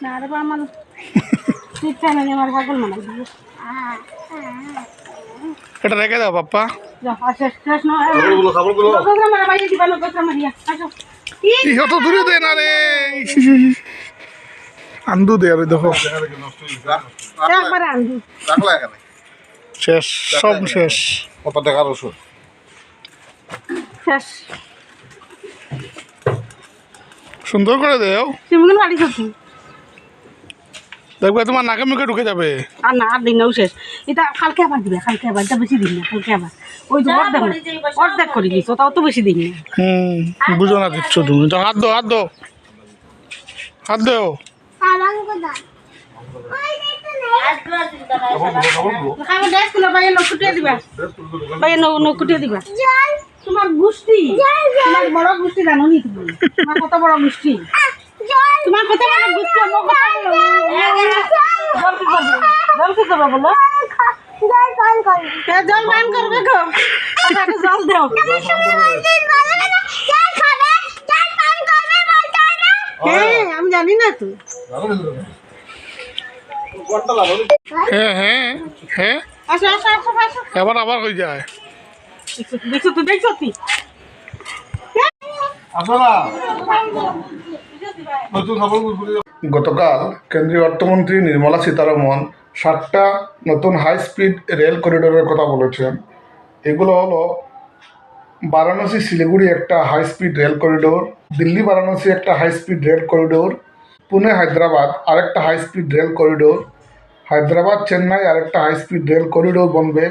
না রে আমার ঠিক জানা নেই আমার পাগল মনে হয়। এটা রেখে দাও পাপ্পা। অত দূরে দে না রে, আন্দু দে আরে দেখো শেষ, সব শেষ। কত টাকার ওষুধ শেষ সুন্দর করে দেও, সিমগুলো বাড়ি সত্যি দেখবে তোমার নাকে মুখে ঢুকে যাবে। আর না আর দিনও শেষ। এটা কালকে আবার দিবে, কালকে আবার, এটা বেশি দিন না, কালকে আবার ওই যে অর্ধেক করে দিস, ওটাও তো বেশি দিন না। বুঝো না কিচ্ছু তুমি। তো হাত দো, হাত দো, হাত দেও। তোমার গোষ্ঠী, তোমার বড় গোষ্ঠী জানো নি তুমি? তোমার কত বড় গোষ্ঠী, তোমার কত বড় গোষ্ঠী। জল কি করবো বলো? জল পান করবে গো, জল দেও। হ্যাঁ আমি জানি না তো। হ্যাঁ হ্যাঁ হ্যাঁ, আসো আসো আসো আসো। এবার আবার হয়ে যায়। দেখছো তো, দেখছো তুই গতকাল কেন্দ্রীয় অর্থমন্ত্রী নির্মলা সীতারমন 7টা নতুন হাই স্পিড রেল করিডোরের কথা বলেছেন। এগুলো হলো বারাণসী শিলিগুড়ি একটা high speed rail corridor, Delhi Varanasi একটা high speed rail corridor, Pune Hyderabad আরেকটা high speed rail corridor, Hyderabad Chennai আরেকটা হাই স্পিড রেল করিডোর বনবে,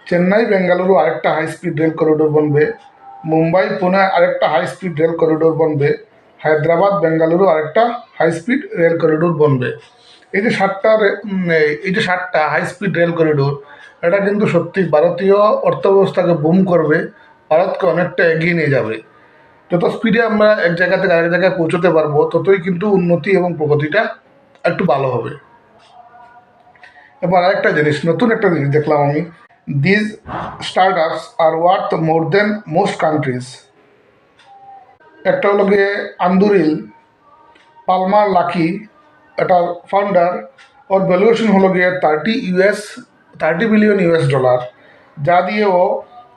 চেন্নাই বেঙ্গালুরু আরেকটা হাই স্পিড রেল করিডোর বনবে, মুম্বাই পুনে আরেকটা হাই স্পিড রেল করিডোর বনবে, হায়দ্রাবাদ বেঙ্গালুরু আরেকটা হাই স্পিড রেল করিডোর বনবে। এই যে 7টা হাই স্পিড রেল করিডোর, এটা কিন্তু সত্যি ভারতীয় অর্থব্যবস্থাকে বুম করবে, ভারতকে অনেকটা এগিয়ে নিয়ে যাবে। যত স্পিডে আমরা এক জায়গা থেকে আরেক জায়গায় পৌঁছতে পারবো, ততই কিন্তু উন্নতি এবং প্রগতিটা একটু ভালো হবে। এবার আরেকটা জিনিস, নতুন একটা জিনিস দেখলাম আমি, this startups are worth more than most countries. একটা হলো গিয়ে আন্দুরিল পালমার লাকি, এটার ফাউন্ডার, ওর ভ্যালুয়েশন হলো গিয়ে $30 বিলিয়ন, যা দিয়ে ও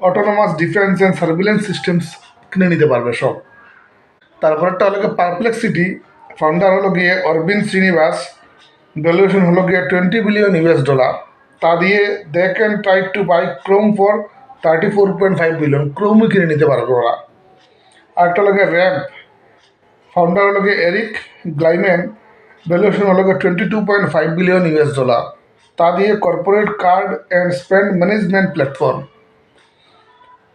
autonomous defence and surveillance systems কিনে নিতে পারবে সব। তারপরেরটা হলো গিয়ে পারপ্লেক্সিটি, ফাউন্ডার হলো গিয়ে অরবিন্দ শ্রীনিবাস, ভ্যালুয়েশন হলো গিয়ে $20 বিলিয়ন, তা দিয়ে they can try to buy Chrome for $34.5 billion, ক্রোমই কিনে নিতে পারবে ওরা। আরেকটা হলো গিয়ে র্যাম্প, ফাউন্ডার হলো গিয়ে এরিক গ্লাইম্যান, ভ্যালুয়েশন হলো গিয়ে $22.5 বিলিয়ন, তা দিয়ে corporate card and spend management platform.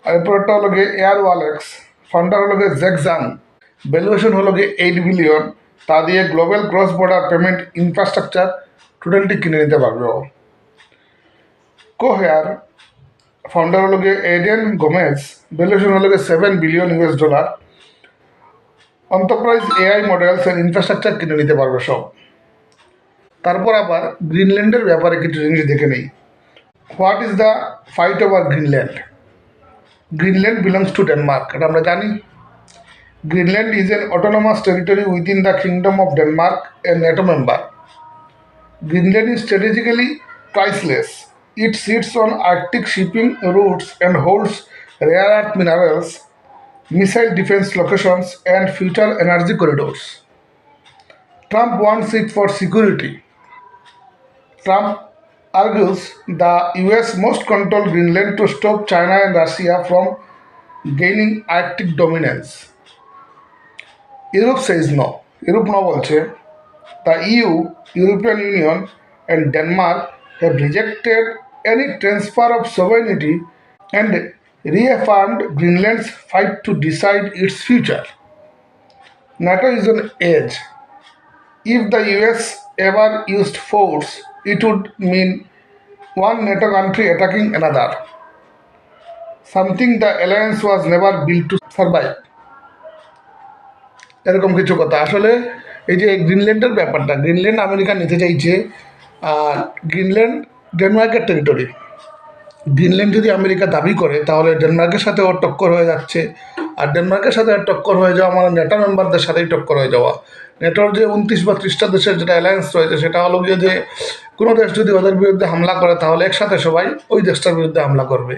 এরপরটা হলো গিয়ে এয়ার ওয়ালেক্স, ফাউন্ডার হলো গিয়ে জ্যাকজাং, ভ্যালুয়েশন হলো গিয়ে $8 বিলিয়ন, তা দিয়ে global cross border payment infrastructure totally কিনে নিতে পারবে ও। কোহেয়ার, ফাউন্ডার হলো গিয়ে এডেন গোমেজ, ভ্যালুয়েশন হলো গিয়ে $7 billion, enterprise AI models and infrastructure কিনে নিতে পারবে সব। তারপর আবার গ্রিনল্যান্ডের ব্যাপারে কিছু জিনিস দেখে নেই। What is the fight over Greenland? Greenland belongs to Denmark, এটা আমরা জানি। Greenland is an autonomous territory within the kingdom of Denmark, a NATO member. Greenland is strategically priceless. It sits on Arctic shipping routes and holds rare earth minerals, missile defense locations, and future energy corridors. Trump wants it for security. Trump argues the US must control Greenland to stop China and Russia from gaining Arctic dominance. Europe says no. Europe no bolche. The EU, European Union, and Denmark have rejected any transfer of sovereignty and reaffirmed Greenland's fight to decide its future. NATO is on edge. If the US ever used force, it would mean one NATO country attacking another, something the alliance was never built to survive. এরকম কিছু কথা। আসলে এই যে গ্রিনল্যান্ডের ব্যাপারটা, Greenland America নিতে চাইছে, আর Greenland ডেনমার্কের টেরিটরি। গ্রিনল্যান্ড যদি আমেরিকা দাবি করে তাহলে ডেনমার্কের সাথে ওর টক্কর হয়ে যাচ্ছে, আর ডেনমার্কের সাথে আর টক্কর হয়ে যাওয়া মানে নেটো মেম্বারদের সাথেই টক্কর হয়ে যাওয়া। নেটোর যে 29 বা 30টা দেশের যেটা অ্যালায়েন্স রয়েছে সেটা হলো গিয়ে যে কোনো দেশ যদি ওদের বিরুদ্ধে হামলা করে তাহলে একসাথে সবাই ওই দেশটার বিরুদ্ধে হামলা করবে।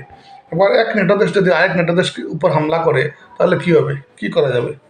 এবার এক নেটো দেশ যদি আরেক নেটো দেশ উপর হামলা করে তাহলে কী হবে, কী করা যাবে?